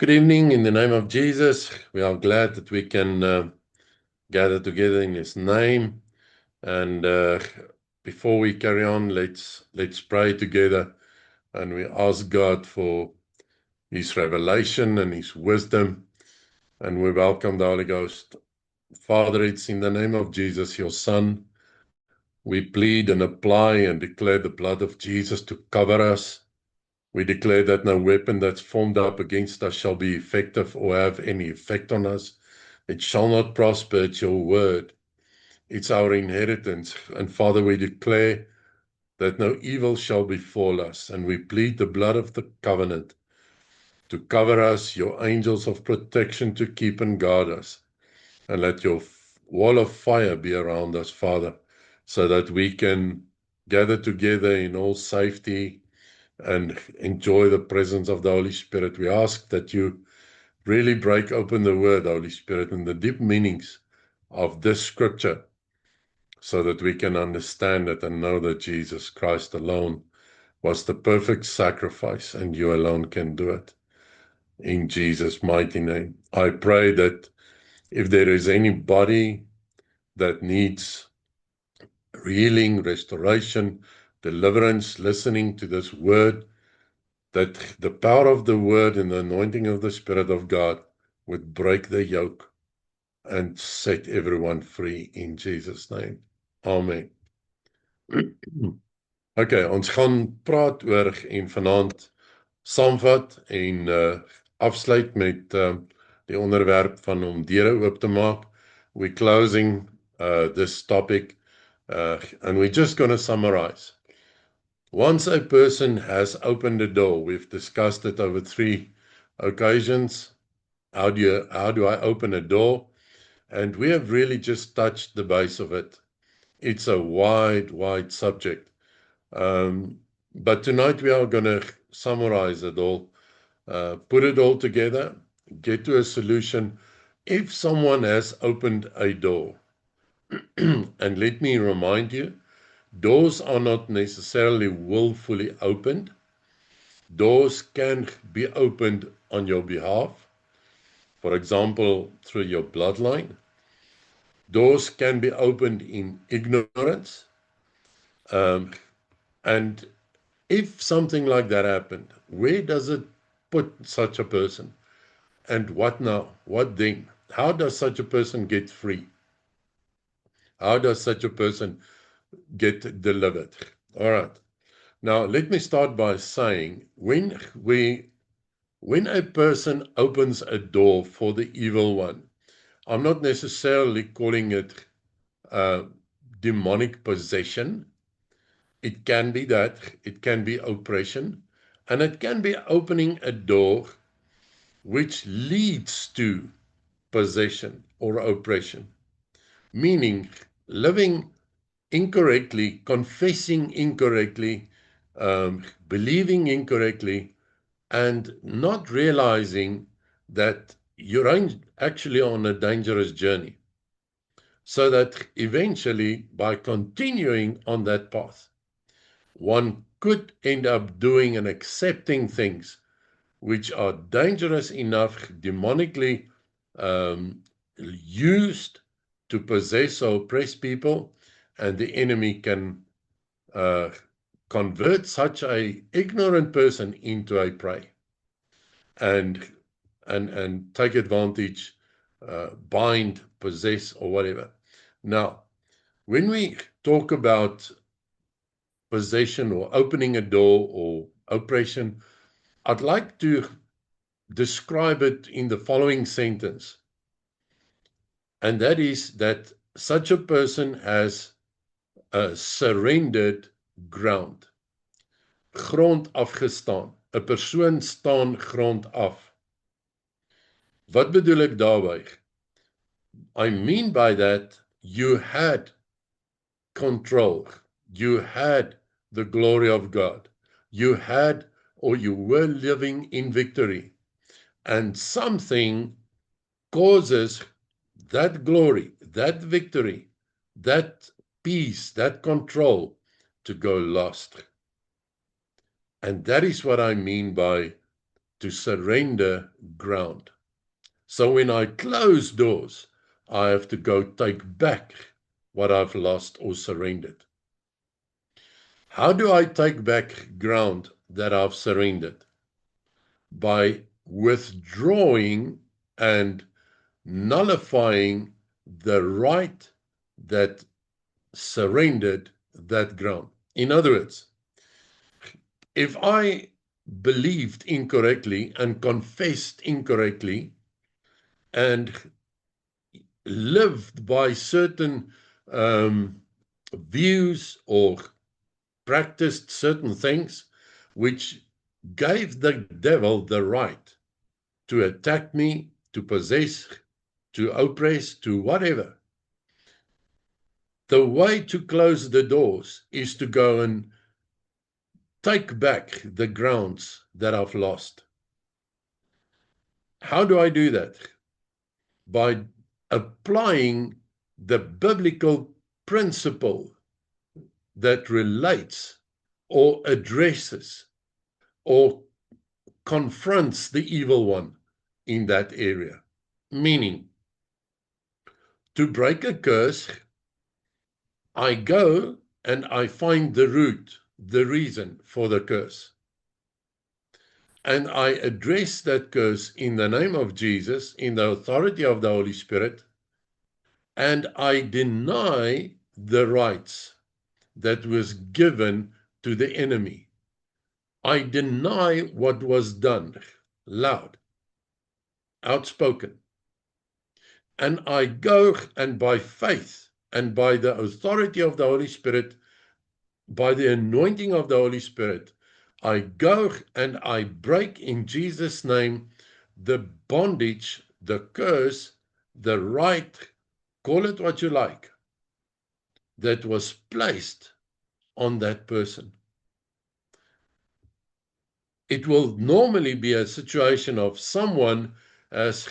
Good evening. In the name of Jesus, we are glad that we can gather together in His name. And before we carry on, let's pray together, and we ask God for His revelation and His wisdom, and we welcome the Holy Ghost. Father, it's in the name of Jesus, Your Son, we plead and apply and declare the blood of Jesus to cover us. We declare that no weapon that's formed up against us shall be effective or have any effect on us. It shall not prosper. It's Your word. It's our inheritance. And Father, we declare that no evil shall befall us. And we plead the blood of the covenant to cover us, Your angels of protection to keep and guard us. And let Your wall of fire be around us, Father, so that we can gather together in all safety and enjoy the presence of the Holy Spirit. We ask that You really break open the word, Holy Spirit, and the deep meanings of this scripture, so that we can understand it and know that Jesus Christ alone was the perfect sacrifice, and You alone can do it. In Jesus' mighty name, I pray that if there is anybody that needs healing, restoration, deliverance, listening to this word, that the power of the word and the anointing of the Spirit of God would break the yoke and set everyone free in Jesus' name. Amen. Okay, ons gaan praat oor en vanaand saamvat en afsluit met die onderwerp van om deure oop te maak. We're closing this topic and we're just going to summarize. Once a person has opened a door, we've discussed it over 3 occasions. How do I open a door? And we have really just touched the base of it. It's a wide subject. But tonight we are going to summarize it all, put it all together, get to a solution. If someone has opened a door, and let me remind you, doors are not necessarily willfully opened. Doors can be opened on your behalf. For example, through your bloodline. Doors can be opened in ignorance. And if something like that happened, where does it put such a person? And what now? What then? How does such a person get free? How does such a person get delivered? All right. Now, let me start by saying, when a person opens a door for the evil one, I'm not necessarily calling it demonic possession. It can be that, it can be oppression, and it can be opening a door which leads to possession or oppression, meaning living incorrectly, confessing incorrectly, believing incorrectly, and not realizing that you're actually on a dangerous journey. So that eventually, by continuing on that path, one could end up doing and accepting things which are dangerous enough, demonically used to possess or oppress people, and the enemy can convert such a ignorant person into a prey and take advantage, bind, possess, or whatever. Now, when we talk about possession or opening a door or oppression, I'd like to describe it in the following sentence. And that is that such a person has surrendered ground. Grond afgestaan. 'n Persoon staan grond af. Wat bedoel ek daarby? I mean by that, you had control. You had the glory of God. You had, or you were living in victory. And something causes that glory, that victory, that peace, that control to go lost. And that is what I mean by to surrender ground. So when I close doors, I have to go take back what I've lost or surrendered. How do I take back ground that I've surrendered? By withdrawing and nullifying the right that surrendered that ground. In other words, if I believed incorrectly and confessed incorrectly and lived by certain views or practiced certain things which gave the devil the right to attack me, to possess, to oppress, to whatever. The way to close the doors is to go and take back the grounds that I've lost. How do I do that? By applying the biblical principle that relates or addresses or confronts the evil one in that area. Meaning, to break a curse, I go and I find the root, the reason for the curse. And I address that curse in the name of Jesus, in the authority of the Holy Spirit, and I deny the rights that was given to the enemy. I deny what was done, loud, outspoken. And I go and by faith and by the authority of the Holy Spirit, by the anointing of the Holy Spirit, I go and I break in Jesus' name the bondage, the curse, the right, call it what you like, that was placed on that person. It will normally be a situation of someone as,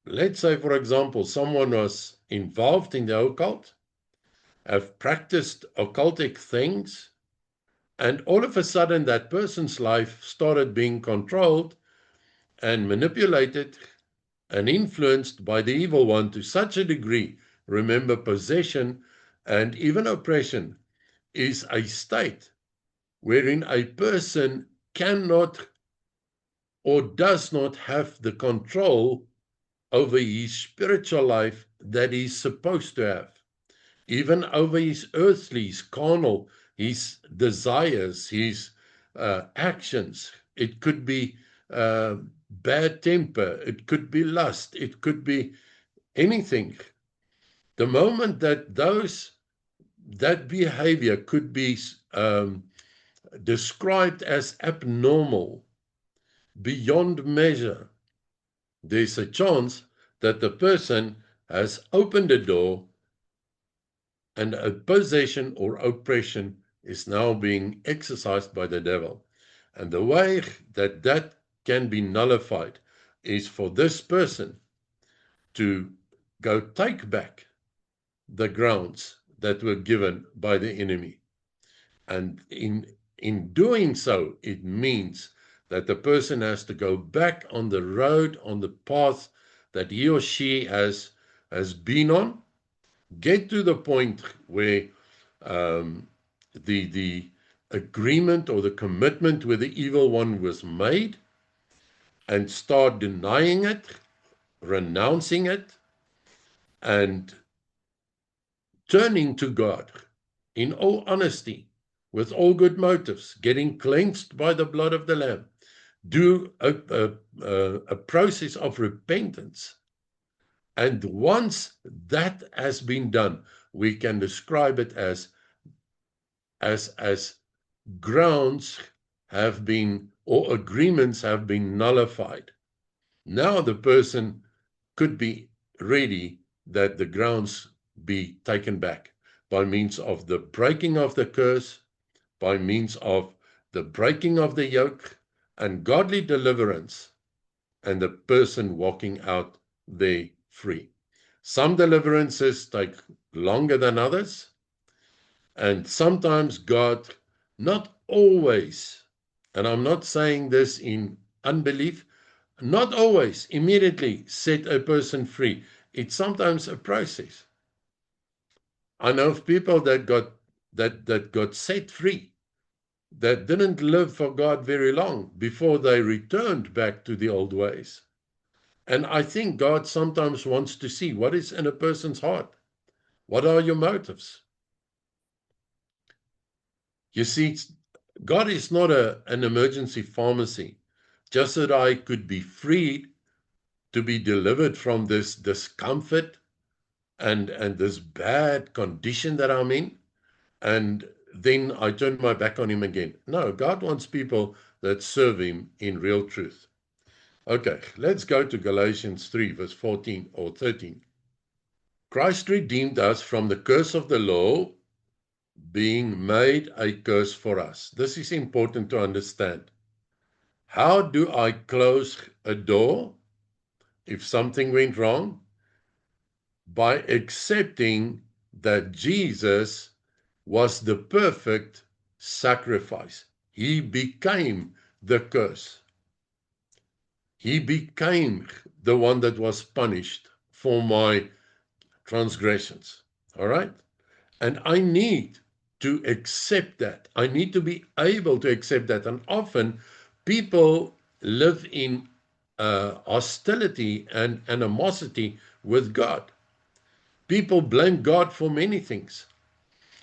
let's say, for example, someone was involved in the occult, have practiced occultic things, and all of a sudden that person's life started being controlled and manipulated and influenced by the evil one to such a degree. Remember, possession and even oppression is a state wherein a person cannot or does not have the control over his spiritual life that he's supposed to have, even over his earthly, his carnal, his desires, his actions. It could be bad temper, it could be lust, it could be anything. The moment that that behavior could be described as abnormal, beyond measure, there's a chance that the person has opened a door and a possession or oppression is now being exercised by the devil. And the way that that can be nullified is for this person to go take back the grounds that were given by the enemy. And in doing so, it means that the person has to go back on the road, on the path that he or she has been on, get to the point where the agreement or the commitment with the evil one was made, and start denying it, renouncing it, and turning to God in all honesty, with all good motives, getting cleansed by the blood of the Lamb. Do a process of repentance. And once that has been done, we can describe it as grounds have been, or agreements have been nullified. Now the person could be ready that the grounds be taken back by means of the breaking of the curse, by means of the breaking of the yoke and godly deliverance, and the person walking out there free. Some deliverances take longer than others, and sometimes God, not always, and I'm not saying this in unbelief, not always immediately set a person free. It's sometimes a process. I know of people that got set free, that didn't live for God very long before they returned back to the old ways. And I think God sometimes wants to see what is in a person's heart. What are your motives? You see, God is not an emergency pharmacy, just so that I could be freed to be delivered from this discomfort and this bad condition that I'm in, and then I turn my back on him again. No, God wants people that serve him in real truth. Okay, let's go to Galatians 3, verse 14 or 13. Christ redeemed us from the curse of the law, being made a curse for us. This is important to understand. How do I close a door if something went wrong? By accepting that Jesus was the perfect sacrifice. He became the curse. He became the one that was punished for my transgressions. All right? And I need to accept that. I need to be able to accept that. And often people live in hostility and animosity with God. People blame God for many things.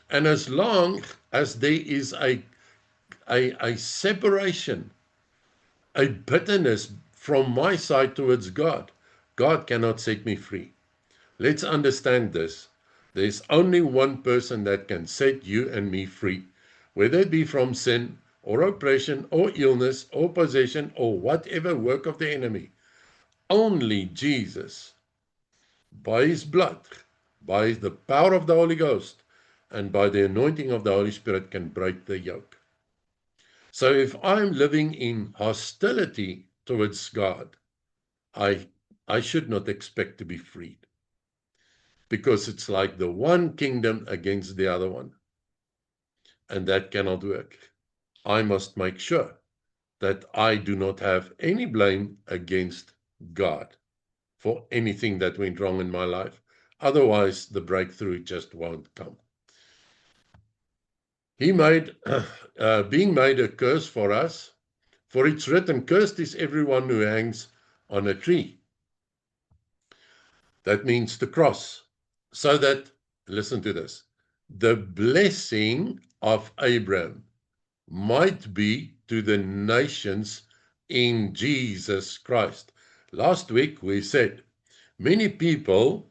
And as long as there is a separation, a bitterness from my side towards God, God cannot set me free. Let's understand this. There's only one person that can set you and me free, whether it be from sin or oppression or illness or possession or whatever work of the enemy. Only Jesus, by his blood, by the power of the Holy Ghost, and by the anointing of the Holy Spirit, can break the yoke. So if I'm living in hostility towards God, I should not expect to be freed, because it's like the one kingdom against the other one, and that cannot work. I must make sure that I do not have any blame against God for anything that went wrong in my life. Otherwise, the breakthrough just won't come. He made being made a curse for us, for it's written, cursed is everyone who hangs on a tree. That means the cross. So that, listen to this, the blessing of Abraham might be to the nations in Jesus Christ. Last week we said many people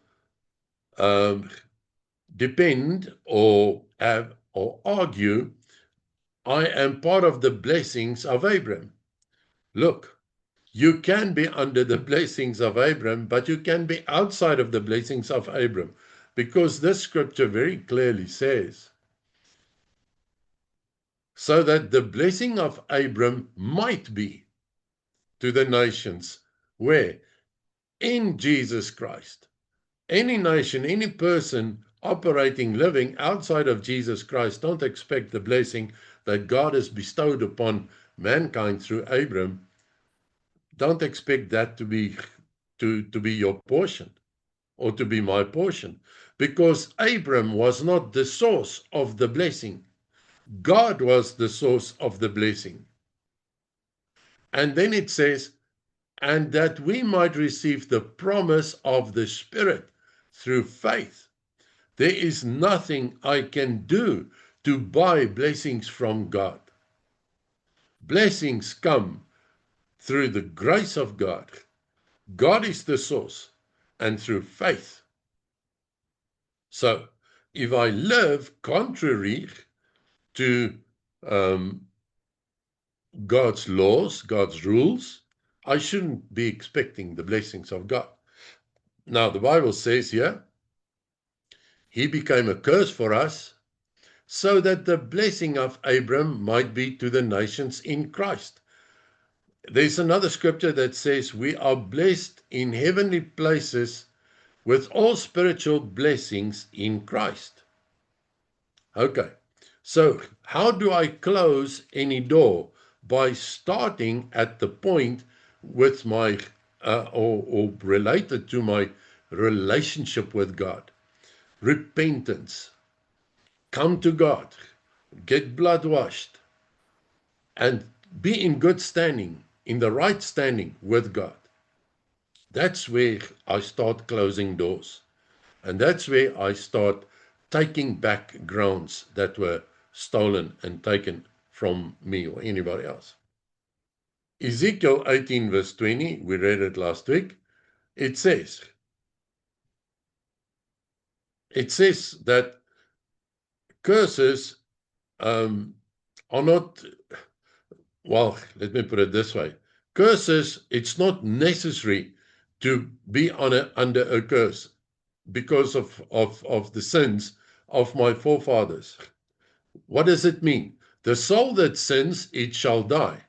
depend or have or argue, I am part of the blessings of Abraham. Look, you can be under the blessings of Abraham, but you can be outside of the blessings of Abraham, because this scripture very clearly says, so that the blessing of Abraham might be to the nations, where in Jesus Christ, any nation, any person operating, living outside of Jesus Christ, don't expect the blessing that God has bestowed upon mankind through Abraham. Don't expect that to be your portion or to be my portion, because Abraham was not the source of the blessing. God was the source of the blessing. And then it says, and that we might receive the promise of the Spirit through faith. There is nothing I can do to buy blessings from God. Blessings come through the grace of God. God is the source, and through faith. So, if I live contrary to God's laws, God's rules, I shouldn't be expecting the blessings of God. Now, the Bible says here, he became a curse for us, so that the blessing of Abram might be to the nations in Christ. There's another scripture that says we are blessed in heavenly places with all spiritual blessings in Christ. Okay, so how do I close any door? by starting at the point with my, or related to my relationship with God. Repentance. Come to God. Get blood washed. And be in good standing, in the right standing with God. That's where I start closing doors. And that's where I start taking back grounds that were stolen and taken from me or anybody else. Ezekiel 18 verse 20, we read it last week. It says that curses are not, well, let me put it this way. Curses, it's not necessary to be under a curse because of the sins of my forefathers. What does it mean? The soul that sins, it shall die.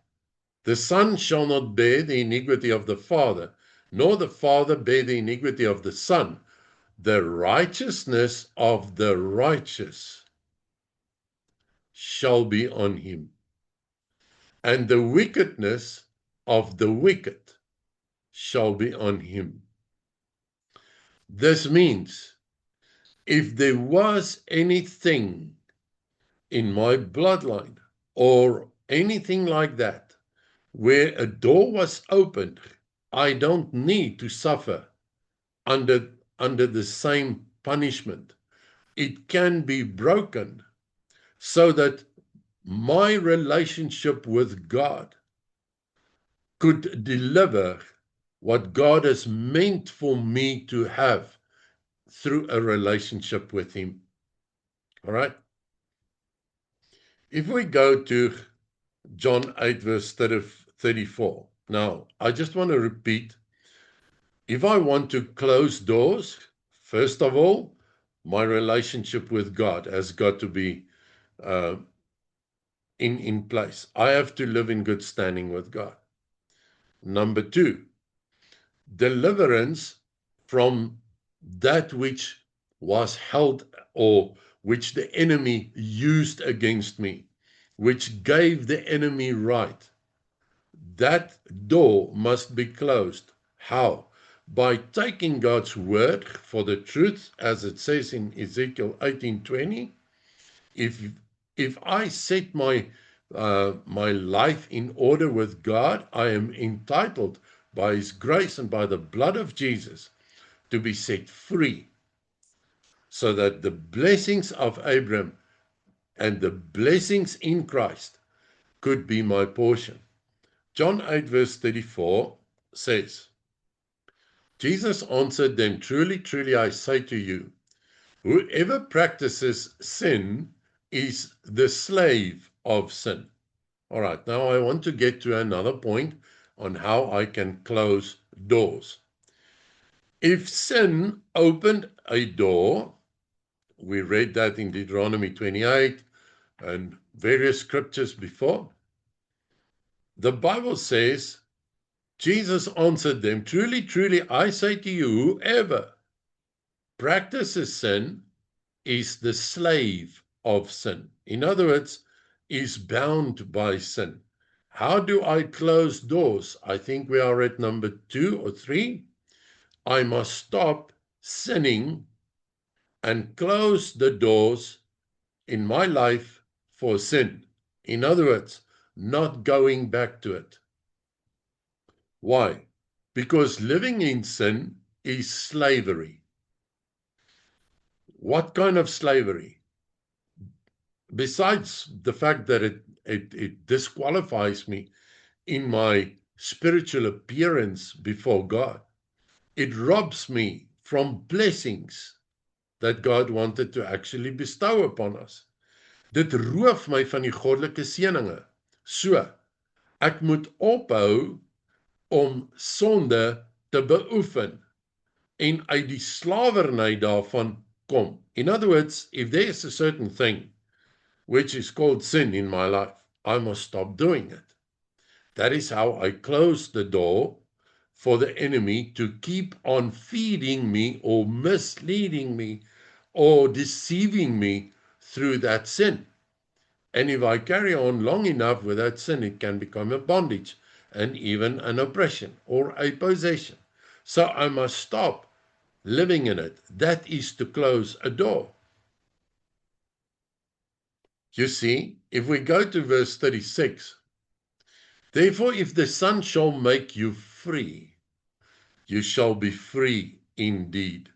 The son shall not bear the iniquity of the father, nor the father bear the iniquity of the son. The righteousness of the righteous shall be on him, and the wickedness of the wicked shall be on him. This means if there was anything in my bloodline or anything like that where a door was opened, I don't need to suffer under the same punishment. It can be broken so that my relationship with God could deliver what God has meant for me to have through a relationship with Him. All right? If we go to John 8, verse 34. Now, I just want to repeat, if I want to close doors, first of all, my relationship with God has got to be in place. I have to live in good standing with God. Number two, deliverance from that which was held or which the enemy used against me, which gave the enemy right. That door must be closed. How? By taking God's word for the truth, as it says in Ezekiel 18:20. If I set my life in order with God, I am entitled by His grace and by the blood of Jesus to be set free, so that the blessings of Abraham and the blessings in Christ could be my portion. John 8 verse 34 says, Jesus answered them, truly, truly, I say to you, whoever practices sin is the slave of sin. All right, now I want to get to another point on how I can close doors. If sin opened a door, we read that in Deuteronomy 28 and various scriptures before, the Bible says, Jesus answered them, truly, truly, I say to you, whoever practices sin is the slave of sin. In other words, is bound by sin. How do I close doors? I think we are at number 2 or 3. I must stop sinning and close the doors in my life for sin. In other words, not going back to it. Why? Because living in sin is slavery. What kind of slavery? Besides the fact that it disqualifies me in my spiritual appearance before God, it robs me from blessings that God wanted to actually bestow upon us. Dit roof my van die goddelike seëninge. So, ek moet ophou om sonde te beoefen en uit die slawerny daarvan kom. In other words, if there is a certain thing which is called sin in my life, I must stop doing it. That is how I close the door for the enemy to keep on feeding me or misleading me or deceiving me through that sin. And if I carry on long enough with that sin, it can become a bondage and even an oppression or a possession. So I must stop living in it. That is to close a door. You see, if we go to verse 36, therefore, if the Son shall make you free, you shall be free indeed.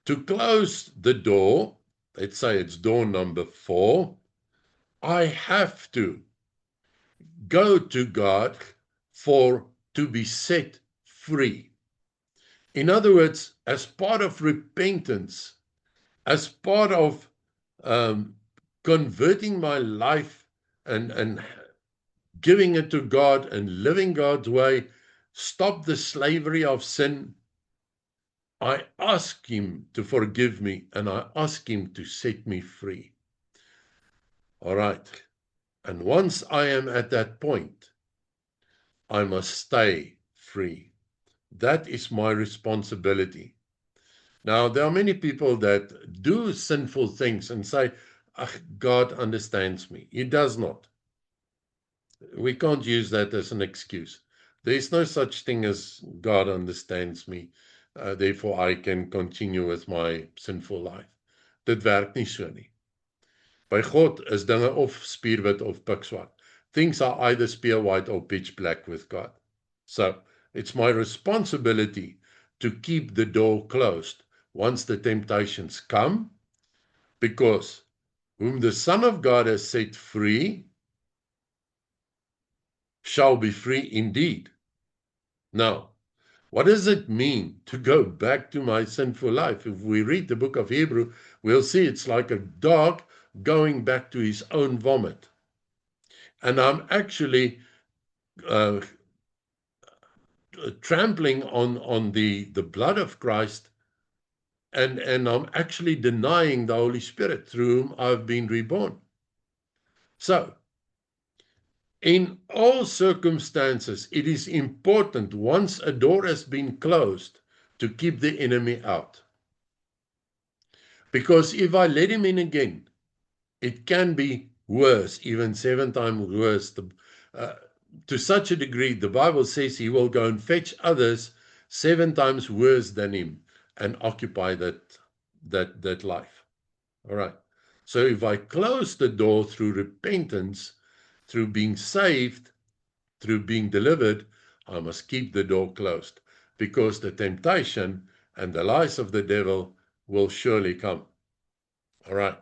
To close the door, let's say it's door number 4, I have to go to God to be set free. In other words, as part of repentance, as part of converting my life and giving it to God and living God's way, stop the slavery of sin, I ask Him to forgive me and I ask Him to set me free. All right. And once I am at that point, I must stay free. That is my responsibility. Now, there are many people that do sinful things and say, God understands me. He does not. We can't use that as an excuse. There is no such thing as God understands me, therefore I can continue with my sinful life. Dit werk nie so nie. By God is dinge of spierwit of pikswart. Things are either spear white or pitch black with God. So it's my responsibility to keep the door closed once the temptations come, because whom the Son of God has set free shall be free indeed. Now, what does it mean to go back to my sinful life? If we read the book of Hebrew, we'll see it's like a dog going back to his own vomit. And I'm actually trampling on the blood of Christ, and I'm actually denying the Holy Spirit through whom I've been reborn. So, in all circumstances, it is important, once a door has been closed, to keep the enemy out. Because if I let him in again, it can be worse, even 7 times worse. To such a degree, the Bible says he will go and fetch others 7 times worse than him and occupy that life. All right. So if I close the door through repentance, through being saved, through being delivered, I must keep the door closed, because the temptation and the lies of the devil will surely come. All right.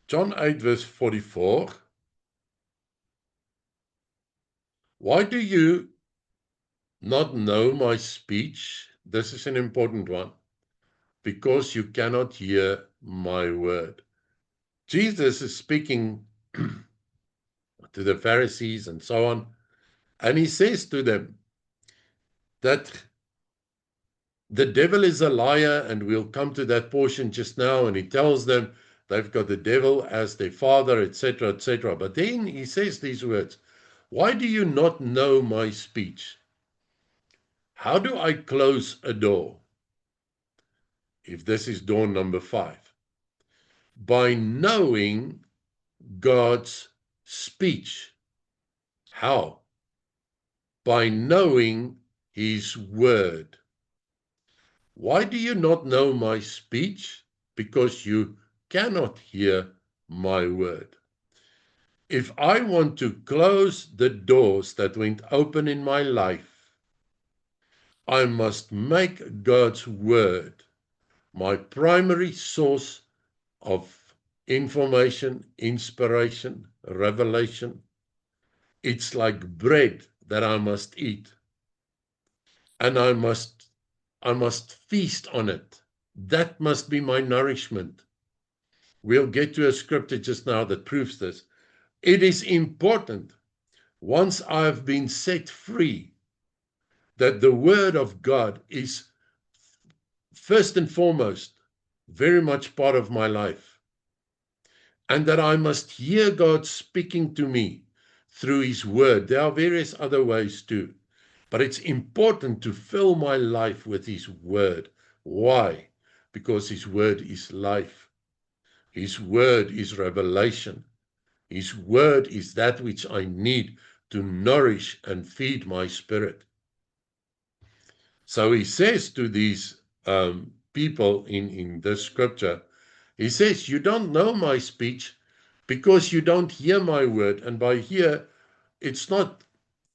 John 8 verse 44. Why do you not know my speech? This is an important one. Because you cannot hear my word. Jesus is speaking to the Pharisees and so on, and he says to them that the devil is a liar, and we'll come to that portion just now, and he tells them they've got the devil as their father, etc., etc. But then he says these words, why do you not know my speech? How do I close a door? If this is door number 5. By knowing God's speech. How? By knowing His word. Why do you not know my speech? Because you cannot hear my word. If I want to close the doors that went open in my life, I must make God's word my primary source of information, inspiration, revelation. It's like bread that I must eat, and I must feast on it. That must be my nourishment. We'll get to a scripture just now that proves this. It is important, once I've been set free, that the word of God is first and foremost very much part of my life, and that I must hear God speaking to me through His word. There are various other ways too, but it's important to fill my life with His word. Why? Because His word is life. His word is revelation. His word is that which I need to nourish and feed my spirit. So he says to these people in this scripture, he says, you don't know my speech because you don't hear my word. And by hear, it's not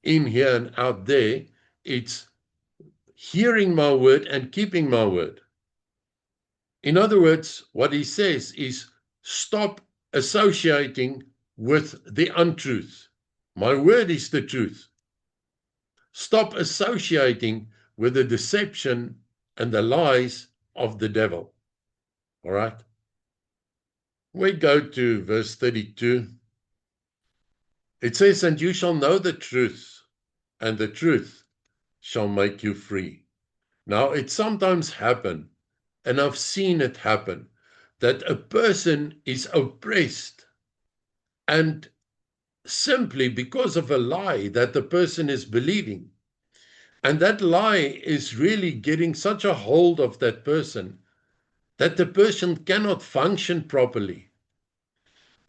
in here and out there. It's hearing my word and keeping my word. In other words, what he says is stop associating with the untruth. My word is the truth. Stop associating with the deception and the lies of the devil. All right. We go to verse 32. It says, and you shall know the truth, and the truth shall make you free. Now, it sometimes happens, and I've seen it happen, that a person is oppressed, and simply because of a lie that the person is believing. And that lie is really getting such a hold of that person that the person cannot function properly.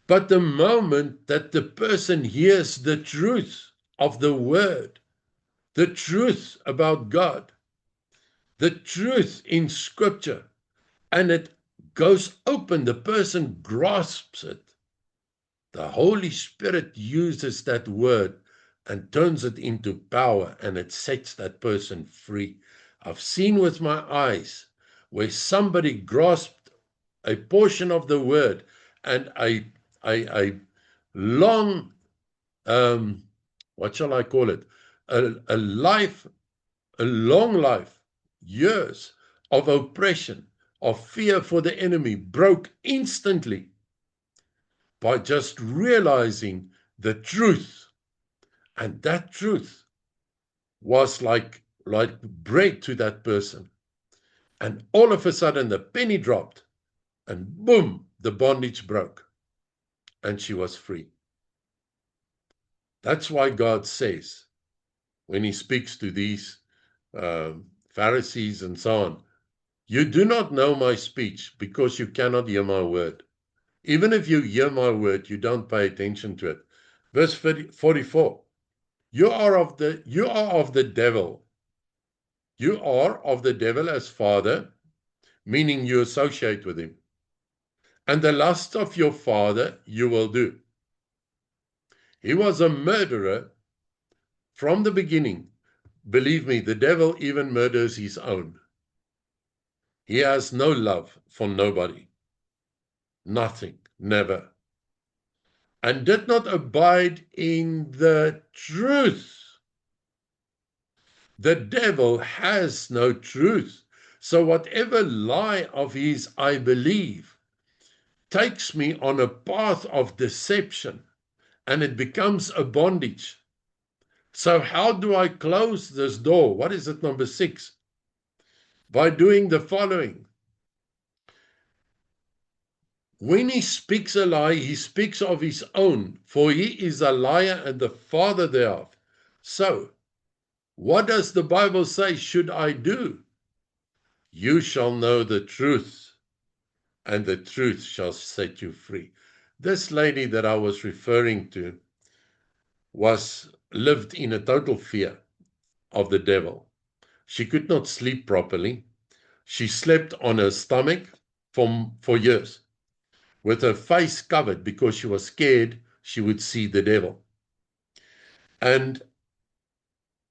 But the moment that the person hears the truth of the word, the truth about God, the truth in Scripture, and it goes open, the person grasps it. The Holy Spirit uses that word and turns it into power, and it sets that person free. I've seen with my eyes where somebody grasped a portion of the word and a long, what shall I call it? A long life, years of oppression, of fear for the enemy broke instantly by just realizing the truth. And that truth was like bread to that person. And all of a sudden the penny dropped and boom, the bondage broke and she was free. That's why God says, when he speaks to these Pharisees and so on, you do not know my speech because you cannot hear my word. Even if you hear my word, you don't pay attention to it. Verse 44, you are of the devil. You are of the devil as father, meaning you associate with him. And the lust of your father you will do. He was a murderer from the beginning. Believe me, the devil even murders his own. He has no love for nobody. Nothing, never. And did not abide in the truth. The devil has no truth. So whatever lie of his I believe takes me on a path of deception, and it becomes a bondage. So how do I close this door? What is it, number 6? By doing the following. When he speaks a lie, he speaks of his own, for he is a liar and the father thereof. So, what does the Bible say should I do? You shall know the truth, and the truth shall set you free. This lady that I was referring to lived in a total fear of the devil. She could not sleep properly. She slept on her stomach for years, with her face covered because she was scared she would see the devil. And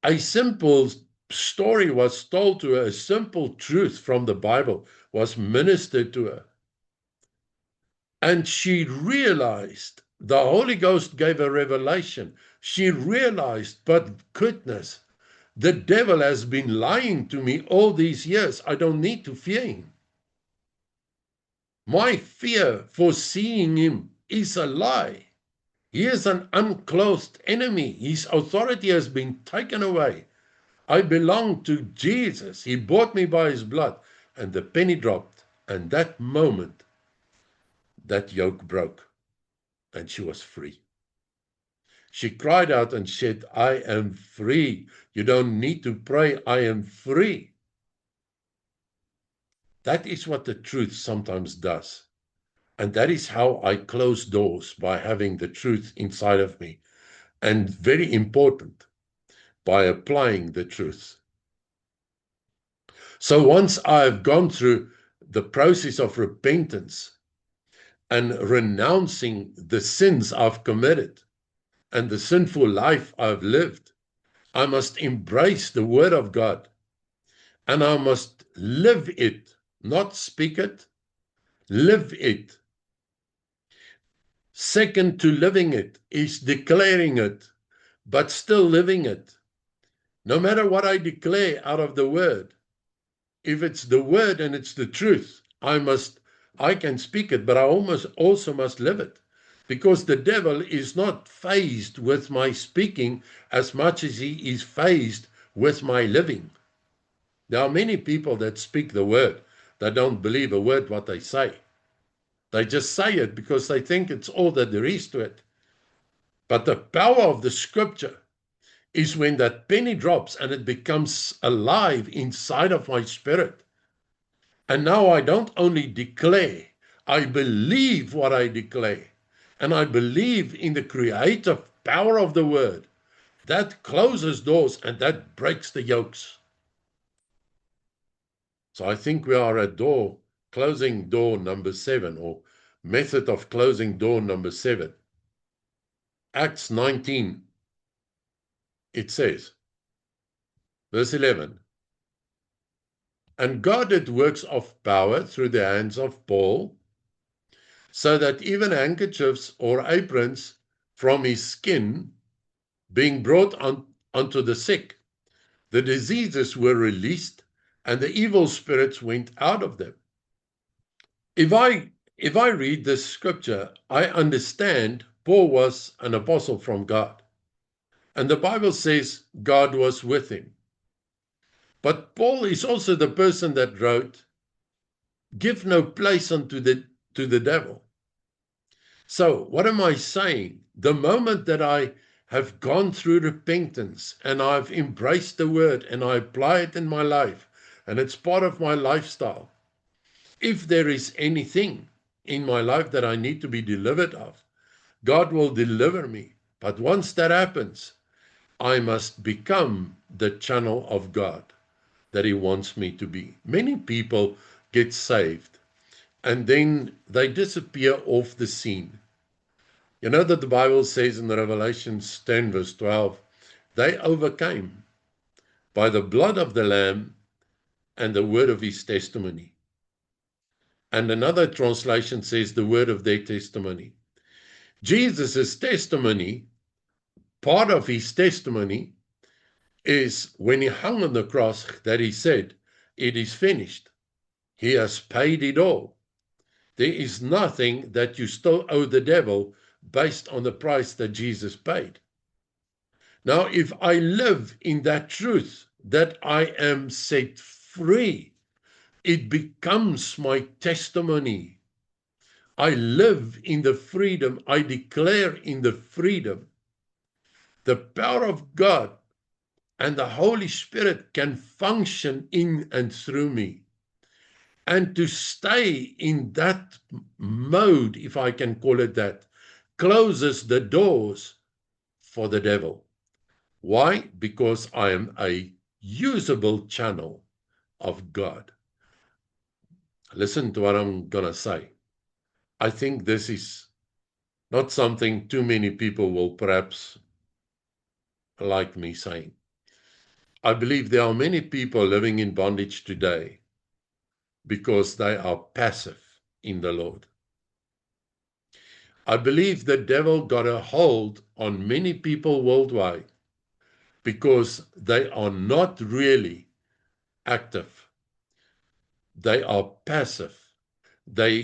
a simple story was told to her, a simple truth from the Bible was ministered to her. And she realized, the Holy Ghost gave her revelation. She realized, but goodness, the devil has been lying to me all these years. I don't need to fear him. My fear for seeing him is a lie. He is an unclothed enemy. His authority has been taken away. I belong to Jesus. He bought me by his blood. And the penny dropped. And that moment, that yoke broke. And she was free. She cried out and said, I am free. You don't need to pray. I am free. That is what the truth sometimes does. And that is how I close doors, by having the truth inside of me. And very important, by applying the truth. So once I've gone through the process of repentance and renouncing the sins I've committed and the sinful life I've lived, I must embrace the Word of God, and I must live it, not speak it, live it. Second to living it is declaring it, but still living it. No matter what I declare out of the Word, if it's the Word and it's the truth, I can speak it, but I also must live it. Because the devil is not fazed with my speaking as much as he is fazed with my living. There are many people that speak the word that don't believe a word what they say. They just say it because they think it's all that there is to it. But the power of the scripture is when that penny drops and it becomes alive inside of my spirit. And now I don't only declare, I believe what I declare. And I believe in the creative power of the word. That closes doors and that breaks the yokes. So I think we are at closing door number 7, or method of closing door number 7. Acts 19, it says, verse 11, and God did works of power through the hands of Paul, so that even handkerchiefs or aprons from his skin, being brought unto the sick, the diseases were released, and the evil spirits went out of them. If I read this scripture, I understand Paul was an apostle from God. And the Bible says God was with him. But Paul is also the person that wrote, give no place unto the devil. So what am I saying? The moment that I have gone through repentance and I've embraced the word and I apply it in my life and it's part of my lifestyle, if there is anything in my life that I need to be delivered of, God will deliver me. But once that happens, I must become the channel of God that He wants me to be. Many people get saved and then they disappear off the scene. You know that the Bible says in Revelation 10 verse 12, they overcame by the blood of the Lamb and the word of His testimony. And another translation says the word of their testimony. Jesus' testimony, part of His testimony, is when He hung on the cross that He said, it is finished. He has paid it all. There is nothing that you still owe the devil based on the price that Jesus paid. Now, if I live in that truth that I am set free, it becomes my testimony. I live in the freedom. I declare in the freedom. The power of God and the Holy Spirit can function in and through me. And to stay in that mode, if I can call it that, closes the doors for the devil. Why? Because I am a usable channel of God. Listen to what I'm going to say. I think this is not something too many people will perhaps like me saying. I believe there are many people living in bondage today because they are passive in the Lord. I believe the devil got a hold on many people worldwide because they are not really active. They are passive. They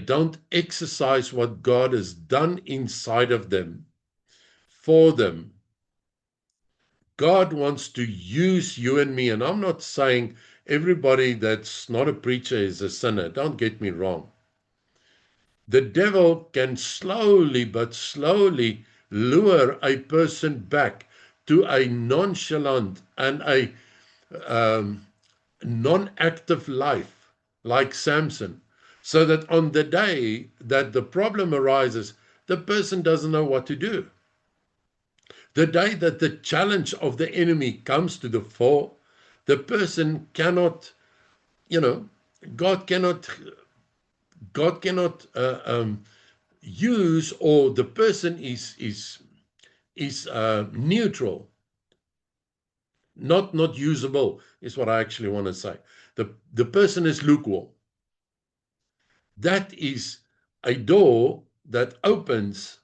don't exercise what God has done inside of them for them. God wants to use you and me, and I'm not saying everybody that's not a preacher is a sinner. Don't get me wrong. The devil can slowly but slowly lure a person back to a nonchalant and a non-active life like Samson, so that on the day that the problem arises, the person doesn't know what to do. The day that the challenge of the enemy comes to the fore, the person cannot, God cannot, use, or the person is neutral, not usable, is what I actually want to say. The person is lukewarm. That is a door that opens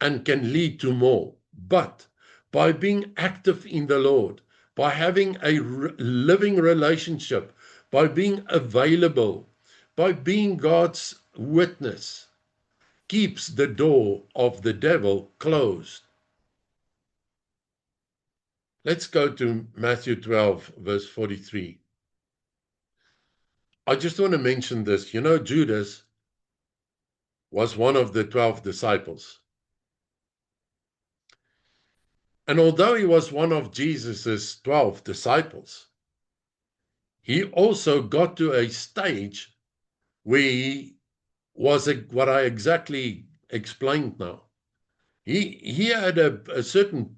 and can lead to more. But by being active in the Lord, by having a living relationship, by being available, by being God's witness, keeps the door of the devil closed. Let's go to Matthew 12, verse 43. I just want to mention this. Judas was one of the 12 disciples. And although he was one of Jesus's 12 disciples, he also got to a stage where he was what I exactly explained now. He had a certain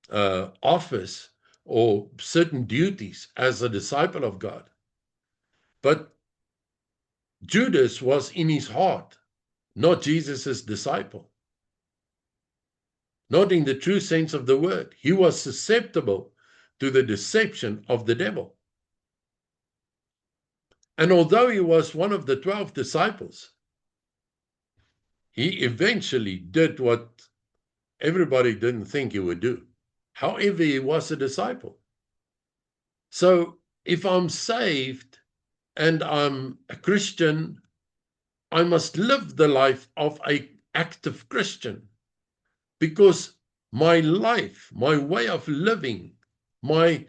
office or certain duties as a disciple of God. But Judas was in his heart not Jesus's disciple. Not in the true sense of the word. He was susceptible to the deception of the devil. And although he was one of the 12 disciples, he eventually did what everybody didn't think he would do. However, he was a disciple. So if I'm saved and I'm a Christian, I must live the life of an active Christian, because my life, my way of living, my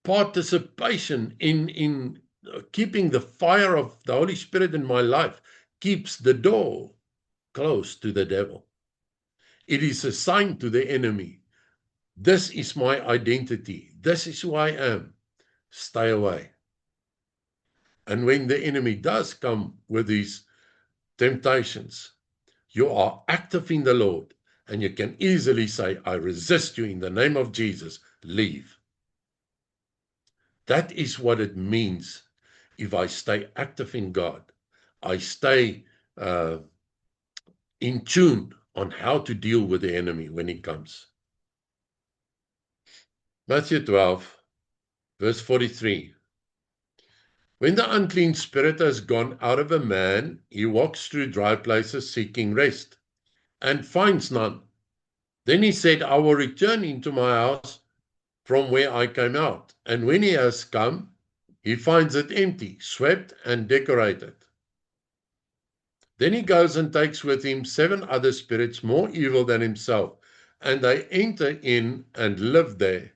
participation in keeping the fire of the Holy Spirit in my life keeps the door closed to the devil. It is a sign to the enemy. This is my identity. This is who I am. Stay away. And when the enemy does come with these temptations, you are active in the Lord, and you can easily say, I resist you in the name of Jesus, leave. That is what it means if I stay active in God. I stay in tune on how to deal with the enemy when he comes. Matthew 12, verse 43. When the unclean spirit has gone out of a man, he walks through dry places seeking rest, and finds none. Then he said, I will return into my house from where I came out. And when he has come, he finds it empty, swept and decorated. Then he goes and takes with him 7 other spirits more evil than himself, and they enter in and live there.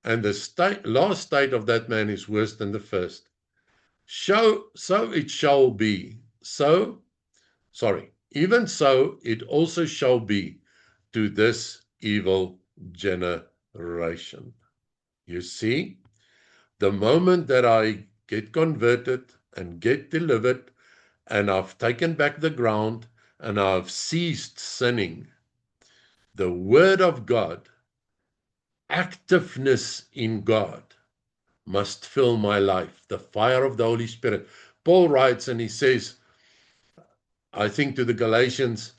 And the last state of that man is worse than the first. So it shall be. Even so it also shall be to this evil generation. You see, the moment that I get converted and get delivered, and I've taken back the ground, and I've ceased sinning, the word of God, activeness in God, must fill my life, the fire of the Holy Spirit. Paul writes and he says, I think to the Galatians,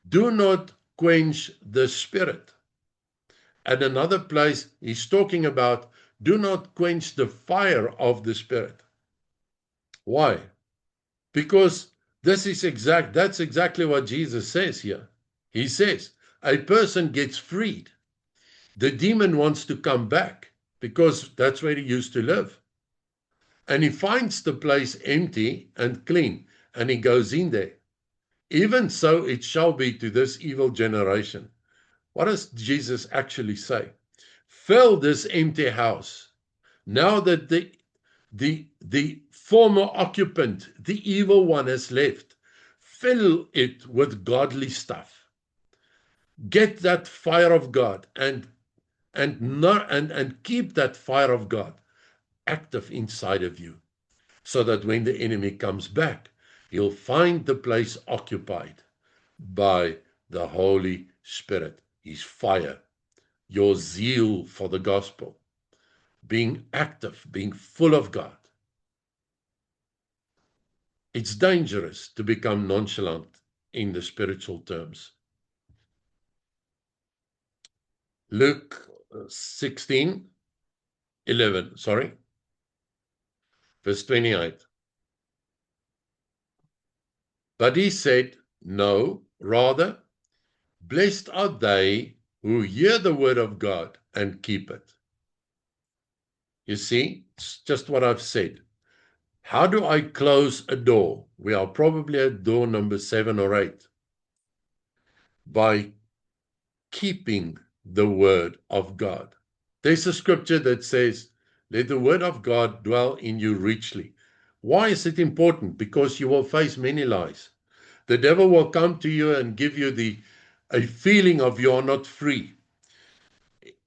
do not quench the Spirit. At another place, he's talking about, do not quench the fire of the Spirit. Why? Because that's exactly what Jesus says here. He says, a person gets freed. The demon wants to come back because that's where he used to live. And he finds the place empty and clean, and he goes in there. Even so it shall be to this evil generation. What does Jesus actually say? Fill this empty house. Now that the former occupant, the evil one, has left, fill it with godly stuff. Get that fire of God and keep that fire of God active inside of you. so that when the enemy comes back, he'll find the place occupied by the Holy Spirit, His fire, your zeal for the gospel, being active, being full of God. It's dangerous to become nonchalant in the spiritual terms. Luke 16:11, verse 28. But he said, no, rather, blessed are they who hear the word of God and keep it. You see, it's just what I've said. How do I close a door? We are probably at door number 7 or 8. By keeping the word of God. There's a scripture that says, let the word of God dwell in you richly. Why is it important? Because you will face many lies. The devil will come to you and give you a feeling of you are not free.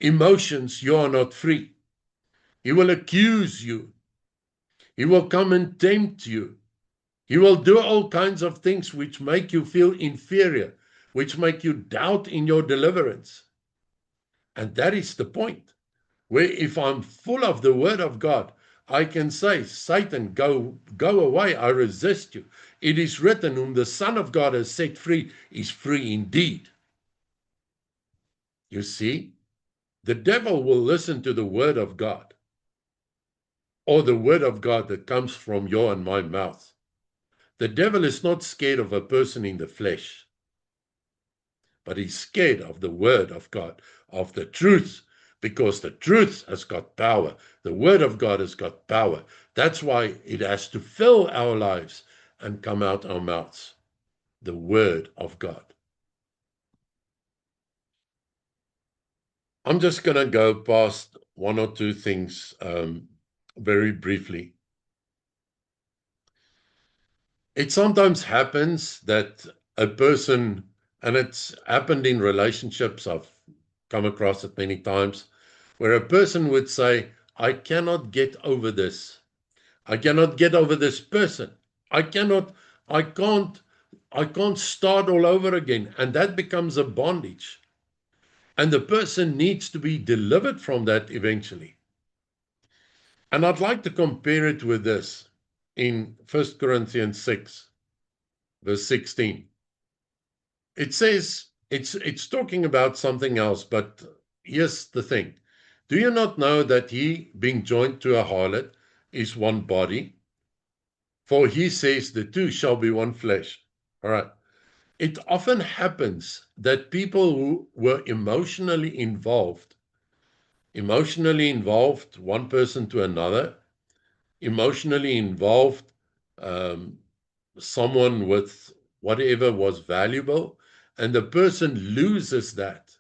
Emotions, you are not free. He will accuse you. He will come and tempt you. He will do all kinds of things which make you feel inferior, which make you doubt in your deliverance. And that is the point, where if I'm full of the word of God, I can say, Satan, go away, I resist you. It is written, whom the Son of God has set free is free indeed. You see, the devil will listen to the word of God, or the word of God that comes from your and my mouth. The devil is not scared of a person in the flesh, but he's scared of the word of God, of the truth, because the truth has got power. The word of God has got power. That's why it has to fill our lives and come out our mouths. The word of God. I'm just going to go past one or two things very briefly. It sometimes happens that a person, and it's happened in relationships, I've come across it many times, where a person would say, I cannot get over this. I cannot get over this person. I can't start all over again. And that becomes a bondage. And the person needs to be delivered from that eventually. And I'd like to compare it with this in 1 Corinthians 6, verse 16. It says, it's talking about something else, but here's the thing. Do you not know that he, being joined to a harlot, is one body? For he says the two shall be one flesh. All right. It often happens that people who were emotionally involved, one person to another, emotionally involved, someone with whatever was valuable, and the person loses that.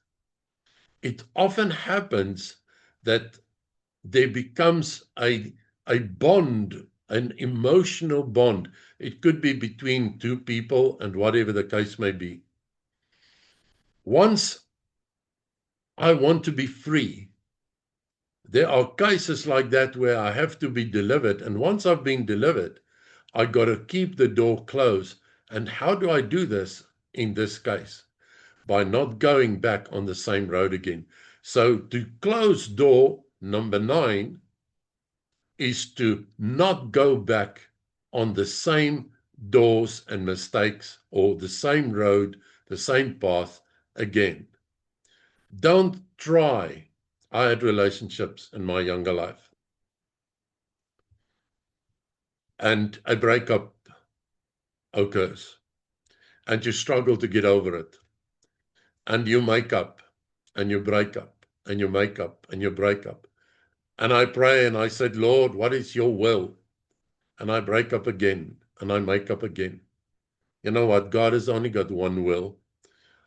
It often happens that there becomes a bond, an emotional bond. It could be between two people and whatever the case may be. Once I want to be free, there are cases like that where I have to be delivered. And once I've been delivered, I got to keep the door closed. And how do I do this in this case? By not going back on the same road again. So to close door number 9 is to not go back on the same doors and mistakes or the same road, the same path again. Don't try. I had relationships in my younger life, and a breakup occurs, and you struggle to get over it, and you make up, and you break up, and you make up, and you break up. And I pray and I said, Lord, what is your will? And I break up again, and I make up again. You know what? God has only got one will.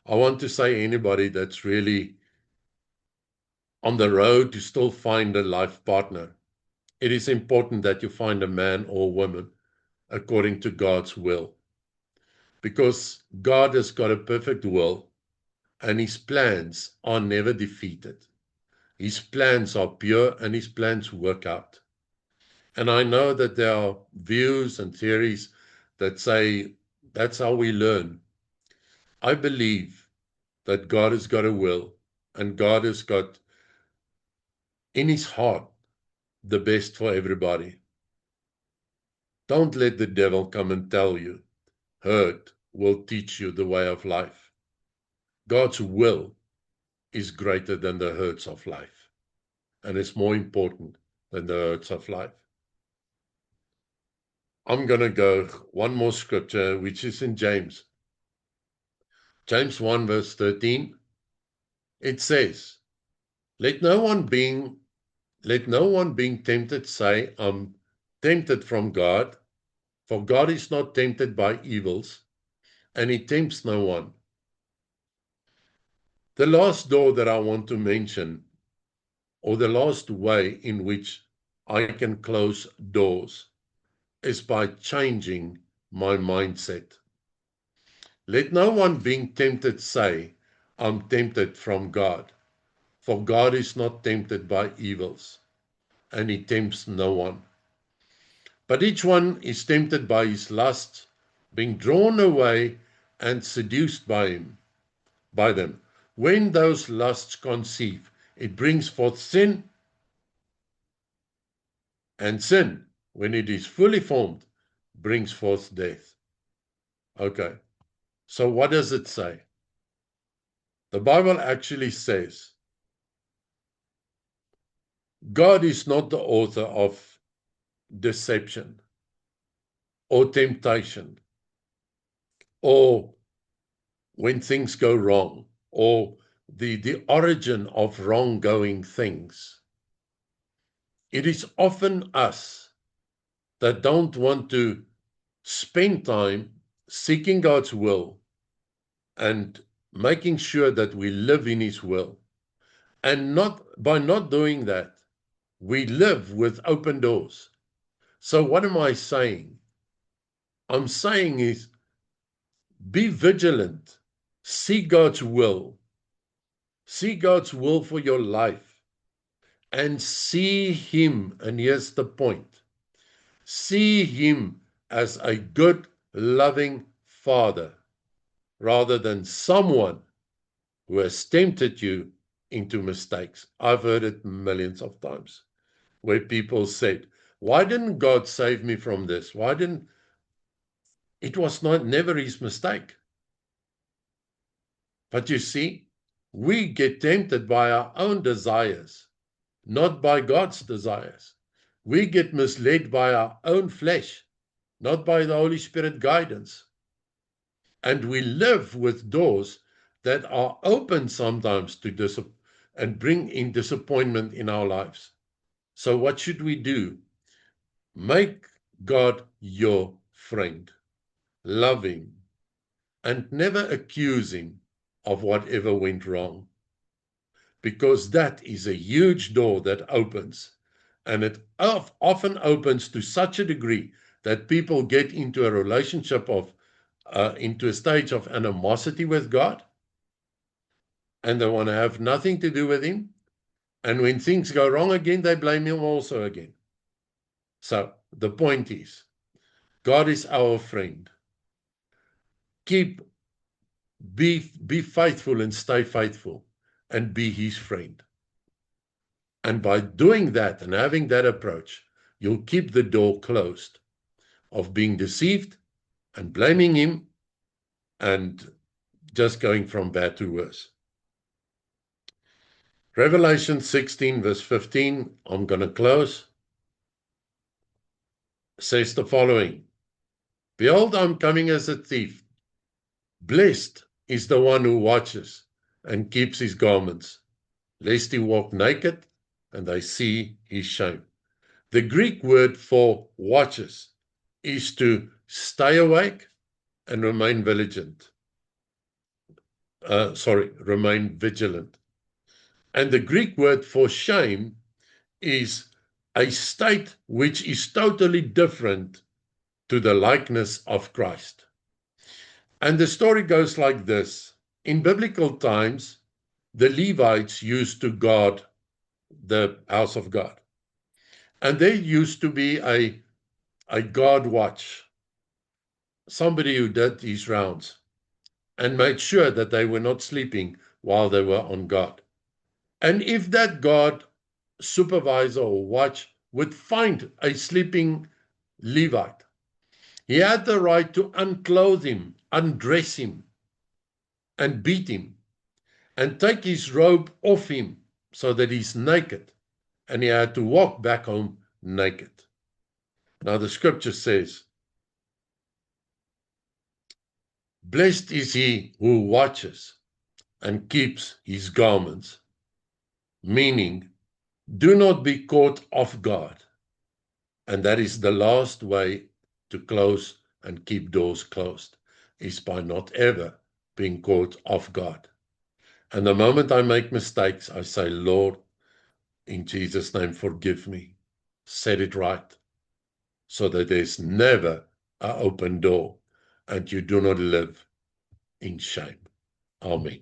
I want to say anybody that's really on the road to still find a life partner, it is important that you find a man or woman according to God's will. Because God has got a perfect will, and his plans are never defeated. His plans are pure, and his plans work out. And I know that there are views and theories that say that's how we learn. I believe that God has got a will, and God has got in his heart the best for everybody. Don't let the devil come and tell you, hurt will teach you the way of life. God's will is greater than the hurts of life, and it's more important than the hurts of life. I'm going to go one more scripture, which is in James. James 1 verse 13. It says, let no one being tempted say, I'm tempted from God, for God is not tempted by evils, and he tempts no one. The last door that I want to mention, or the last way in which I can close doors, is by changing my mindset. Let no one being tempted say, I'm tempted from God, for God is not tempted by evils, and he tempts no one. But each one is tempted by his lusts, being drawn away and seduced by them. When those lusts conceive, it brings forth sin, and sin, when it is fully formed, brings forth death. Okay, so what does it say? The Bible actually says God is not the author of deception or temptation or when things go wrong or the origin of wrong-going things. It is often us that don't want to spend time seeking God's will and making sure that we live in his will. And by not doing that, we live with open doors. So what am I saying? I'm saying is be vigilant. See God's will. See God's will for your life. And see him, and here's the point. See him as a good, loving Father, rather than someone who has tempted you into mistakes. I've heard it millions of times where people said, why didn't God save me from this? It was never his mistake. But you see, we get tempted by our own desires, not by God's desires. We get misled by our own flesh, not by the Holy Spirit guidance. And we live with doors that are open sometimes to and bring in disappointment in our lives. So what should we do? Make God your friend. Love him. And never accuse him of whatever went wrong. Because that is a huge door that opens. And it often opens to such a degree that people get into a relationship into a stage of animosity with God. And they want to have nothing to do with him. And when things go wrong again, they blame him also again. So the point is, God is our friend. Be faithful and stay faithful and be his friend. And by doing that and having that approach, you'll keep the door closed of being deceived and blaming him and just going from bad to worse. Revelation 16 verse 15, I'm going to close, says the following. Behold, I'm coming as a thief. Blessed is the one who watches and keeps his garments, lest he walk naked and they see his shame. The Greek word for watches is to stay awake and remain vigilant. Remain vigilant. And the Greek word for shame is a state which is totally different to the likeness of Christ. And the story goes like this. In biblical times, the Levites used to guard the house of God. And there used to be a guard watch, somebody who did these rounds and made sure that they were not sleeping while they were on guard. And if that guard, supervisor, or watch would find a sleeping Levite, he had the right to unclothe him, undress him, and beat him, and take his robe off him so that he's naked, and he had to walk back home naked. Now the scripture says, blessed is he who watches and keeps his garments, meaning do not be caught off guard. And that is the last way to close and keep doors closed, is by not ever being caught off guard. And the moment I make mistakes, I say, Lord, in Jesus' name, forgive me. Set it right, so that there's never an open door and you do not live in shame. Amen.